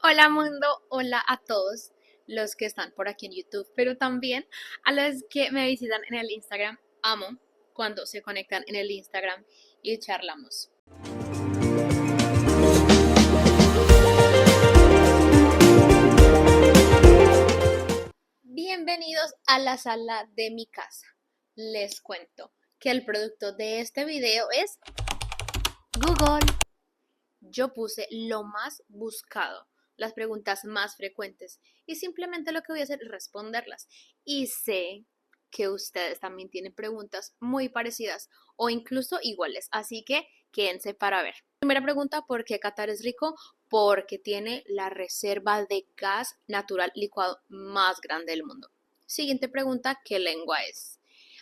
Hola mundo, hola a todos los que están por aquí en YouTube, pero también a los que me visitan en el Instagram. Amo cuando se conectan en el Instagram y charlamos. Bienvenidos a la sala de mi casa. Les cuento que el producto de este video es Google. Yo puse lo más buscado, las preguntas más frecuentes y simplemente lo que voy a hacer es responderlas. Y sé que ustedes también tienen preguntas muy parecidas o incluso iguales, así que quédense para ver. Primera pregunta, ¿por qué Qatar es rico? Porque tiene la reserva de gas natural licuado más grande del mundo. Siguiente pregunta, ¿qué lengua es?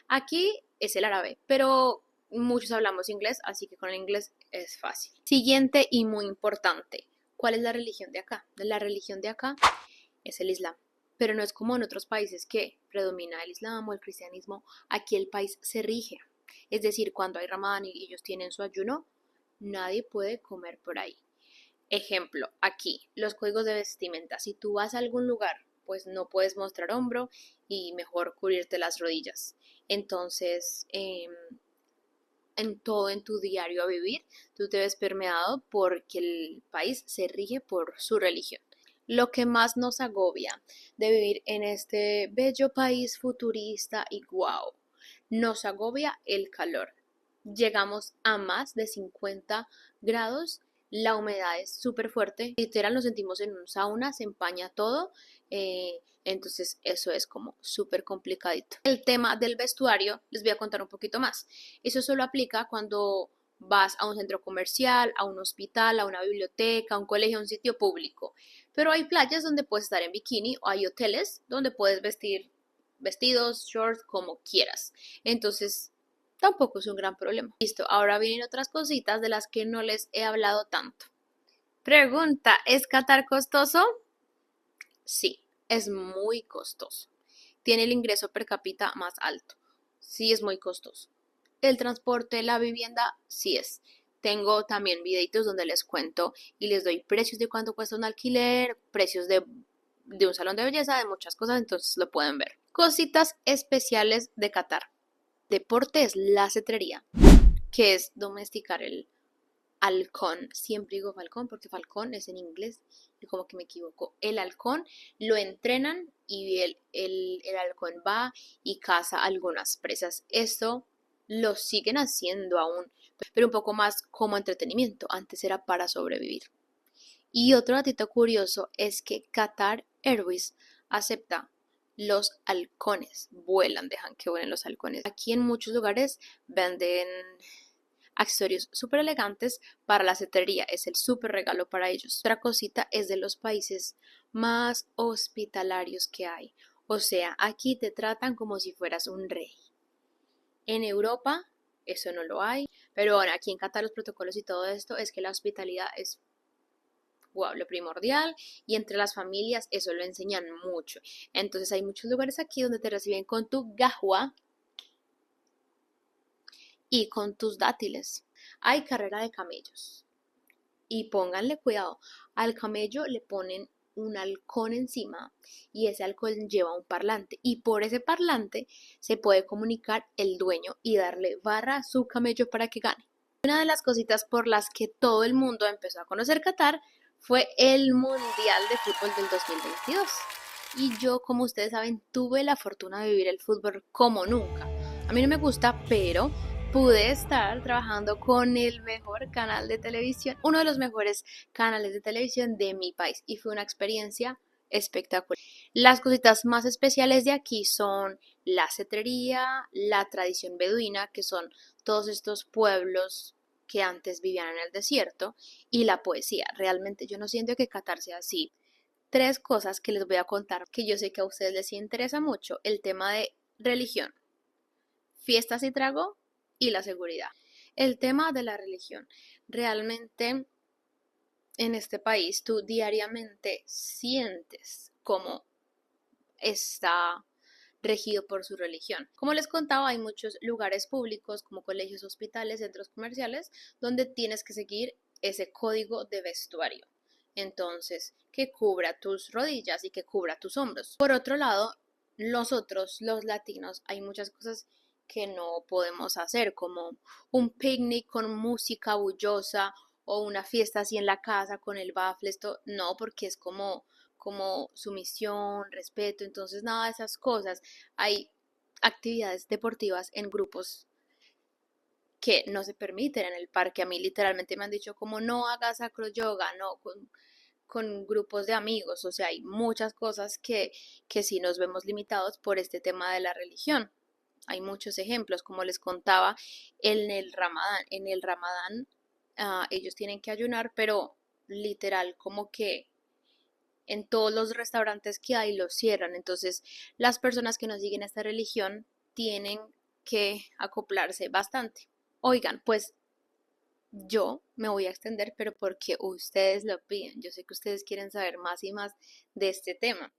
Aquí es el árabe, pero muchos hablamos inglés, así que con el inglés es fácil. Siguiente y muy importante, ¿cuál es la religión de acá? La religión de acá es el Islam, pero no es como en otros países que predomina el Islam o el cristianismo. Aquí el país se rige, es decir, cuando hay Ramadán y ellos tienen su ayuno, nadie puede comer por ahí. Ejemplo, aquí, los códigos de vestimenta. Si tú vas a algún lugar, pues no puedes mostrar hombro y mejor cubrirte las rodillas. Entonces, en todo en tu diario a vivir, tú te ves permeado porque el país se rige por su religión. Lo que más nos agobia de vivir en este bello país futurista y guau, nos agobia el calor. Llegamos a más de 50 grados, la humedad es súper fuerte, literal nos sentimos en un sauna, se empaña todo, entonces eso es como súper complicadito. El tema del vestuario, les voy a contar un poquito más. Eso solo aplica cuando vas a un centro comercial, a un hospital, a una biblioteca, a un colegio, a un sitio público. Pero hay playas donde puedes estar en bikini o hay hoteles donde puedes vestir vestidos, shorts, como quieras. Entonces, tampoco es un gran problema. Listo, ahora vienen otras cositas de las que no les he hablado tanto. Pregunta, ¿es Qatar costoso? Sí, es muy costoso. Tiene el ingreso per cápita más alto. Sí, es muy costoso. El transporte, la vivienda, sí es. Tengo también videitos donde les cuento y les doy precios de cuánto cuesta un alquiler, precios de un salón de belleza, de muchas cosas, entonces lo pueden ver. Cositas especiales de Qatar. Deporte es la cetrería, que es domesticar el halcón. Siempre digo falcón porque falcón es en inglés y como que me equivoco. El halcón lo entrenan y el halcón va y caza algunas presas. Esto lo siguen haciendo aún, pero un poco más como entretenimiento. Antes era para sobrevivir. Y otro datito curioso es que Qatar Airways acepta los halcones, vuelan, dejan que vuelen los halcones. Aquí en muchos lugares venden accesorios súper elegantes para la cetrería, es el súper regalo para ellos. Otra cosita es de los países más hospitalarios que hay, o sea, aquí te tratan como si fueras un rey. En Europa eso no lo hay, pero bueno, aquí en Qatar los protocolos y todo esto es que la hospitalidad es wow, lo primordial y entre las familias eso lo enseñan mucho. Entonces hay muchos lugares aquí donde te reciben con tu gahwa y con tus dátiles. Hay carrera de camellos y pónganle cuidado, al camello le ponen un halcón encima y ese halcón lleva un parlante y por ese parlante se puede comunicar el dueño y darle barra a su camello para que gane. Una de las cositas por las que todo el mundo empezó a conocer Qatar fue el Mundial de Fútbol del 2022. Y yo, como ustedes saben, tuve la fortuna de vivir el fútbol como nunca. A mí no me gusta, pero pude estar trabajando con el mejor canal de televisión, uno de los mejores canales de televisión de mi país. Y fue una experiencia espectacular. Las cositas más especiales de aquí son la cetrería, la tradición beduina, que son todos estos pueblos que antes vivían en el desierto, y la poesía. Realmente yo no siento que Qatar sea así. Tres cosas que les voy a contar que yo sé que a ustedes les interesa mucho: el tema de religión, fiestas y trago y la seguridad. El tema de la religión. Realmente en este país tú diariamente sientes cómo está regido por su religión. Como les contaba, hay muchos lugares públicos como colegios, hospitales, centros comerciales, donde tienes que seguir ese código de vestuario. Entonces, que cubra tus rodillas y que cubra tus hombros. Por otro lado, nosotros, los latinos, hay muchas cosas que no podemos hacer, como un picnic con música bullosa o una fiesta así en la casa con el bafle, esto no, porque es como sumisión, respeto, entonces nada de esas cosas. Hay actividades deportivas en grupos que no se permiten en el parque. A mí literalmente me han dicho como no hagas acroyoga, no, con grupos de amigos, o sea, hay muchas cosas que sí nos vemos limitados por este tema de la religión. Hay muchos ejemplos, como les contaba, en el Ramadán ellos tienen que ayunar, pero literal como que en todos los restaurantes que hay los cierran. Entonces, las personas que no siguen esta religión tienen que acoplarse bastante. Oigan, pues yo me voy a extender, pero porque ustedes lo piden. Yo sé que ustedes quieren saber más y más de este tema.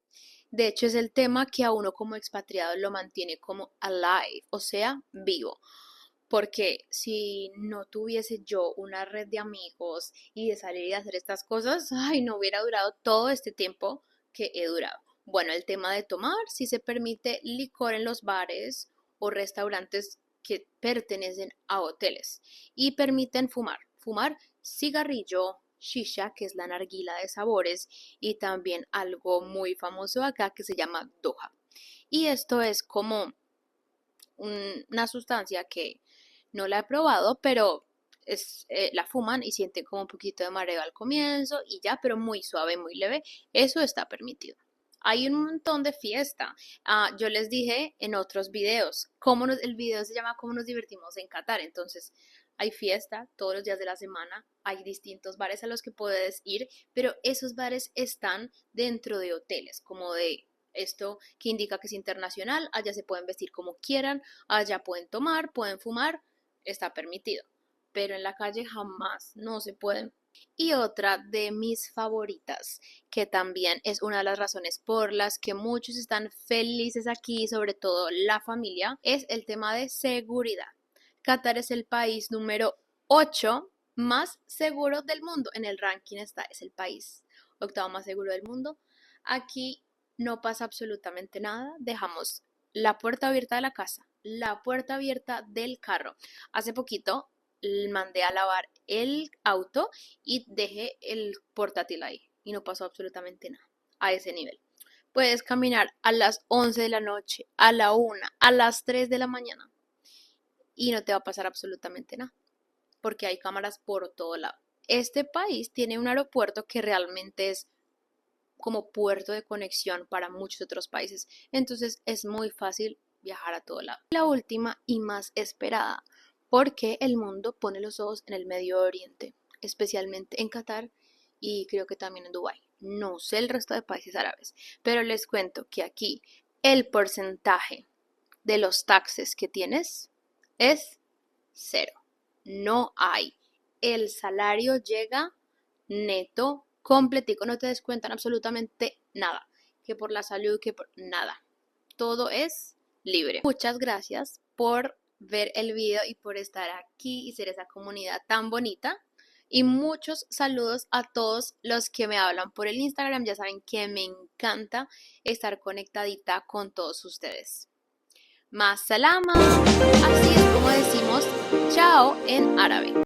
De hecho, es el tema que a uno como expatriado lo mantiene como alive, o sea, vivo. Porque si no tuviese yo una red de amigos y de salir y hacer estas cosas, ay, no hubiera durado todo este tiempo que he durado. Bueno, el tema de tomar, si se permite licor en los bares o restaurantes que pertenecen a hoteles y permiten fumar cigarrillo, shisha, que es la narguila de sabores, y también algo muy famoso acá que se llama doja. Y esto es como una sustancia que no la he probado, pero la fuman y sienten como un poquito de mareo al comienzo y ya, pero muy suave, muy leve. Eso está permitido. Hay un montón de fiesta. Yo les dije en otros videos, el video se llama ¿Cómo nos divertimos en Qatar? Entonces, hay fiesta todos los días de la semana, hay distintos bares a los que puedes ir, pero esos bares están dentro de hoteles, como de esto que indica que es internacional, allá se pueden vestir como quieran, allá pueden tomar, pueden fumar, está permitido, pero en la calle jamás, no se pueden. Y otra de mis favoritas, que también es una de las razones por las que muchos están felices aquí, sobre todo la familia, es el tema de seguridad. Qatar es el país número 8 más seguro del mundo. En el ranking es el país octavo más seguro del mundo. Aquí no pasa absolutamente nada. Dejamos la puerta abierta de la casa, la puerta abierta del carro. Hace poquito mandé a lavar el auto y dejé el portátil ahí y no pasó absolutamente nada a ese nivel. Puedes caminar a las 11 de la noche, a la 1, a las 3 de la mañana y no te va a pasar absolutamente nada porque hay cámaras por todo lado. Este país tiene un aeropuerto que realmente es como puerto de conexión para muchos otros países, entonces es muy fácil viajar a todo lado. La última y más esperada, porque el mundo pone los ojos en el Medio Oriente, especialmente en Qatar y creo que también en Dubái. No sé el resto de países árabes, pero les cuento que aquí el porcentaje de los taxes que tienes es cero. No hay. El salario llega neto, completico, no te descuentan absolutamente nada. Que por la salud, que por nada. Todo es libre. Muchas gracias por ver el video y por estar aquí y ser esa comunidad tan bonita. Y muchos saludos a todos los que me hablan por el Instagram. Ya saben que me encanta estar conectadita con todos ustedes. Más salama. Así es como decimos chao en árabe.